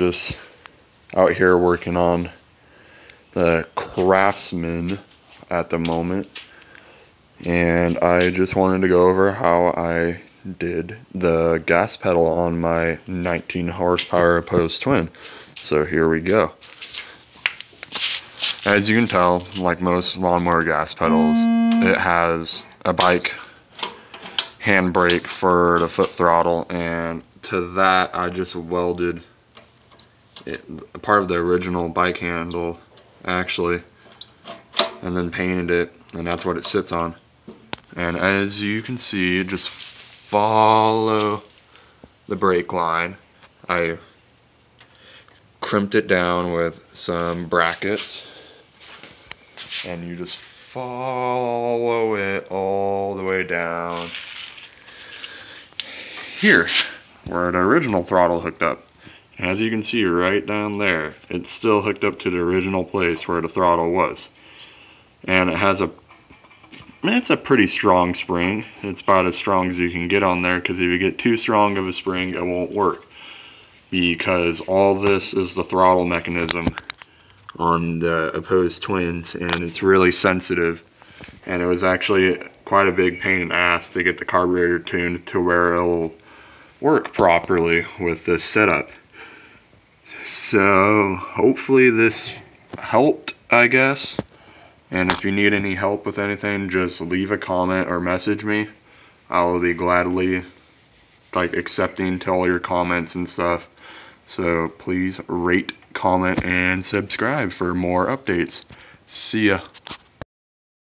Just out here working on the Craftsman at the moment, and I just wanted to go over how I did the gas pedal on my 19 horsepower opposed twin. So here we go. As you can tell, like most lawnmower gas pedals, it has a bike handbrake for the foot throttle, and to that I just welded part of the original bike handle actually, and then painted it, and that's what it sits on. And as you can see, just follow the brake line. I crimped it down with some brackets, and you just follow it all the way down here where the original throttle hooked up. As you can see right down there, it's still hooked up to the original place where the throttle was. And it has it's a pretty strong spring. It's about as strong as you can get on there, because if you get too strong of a spring, it won't work. Because all this is the throttle mechanism on the opposed twins, and it's really sensitive. And it was actually quite a big pain in the ass to get the carburetor tuned to where it'll work properly with this setup. So hopefully this helped, I guess. And if you need any help with anything, just leave a comment or message me. I will be gladly accepting to all your comments and stuff. So please rate, comment, and subscribe for more updates. See ya.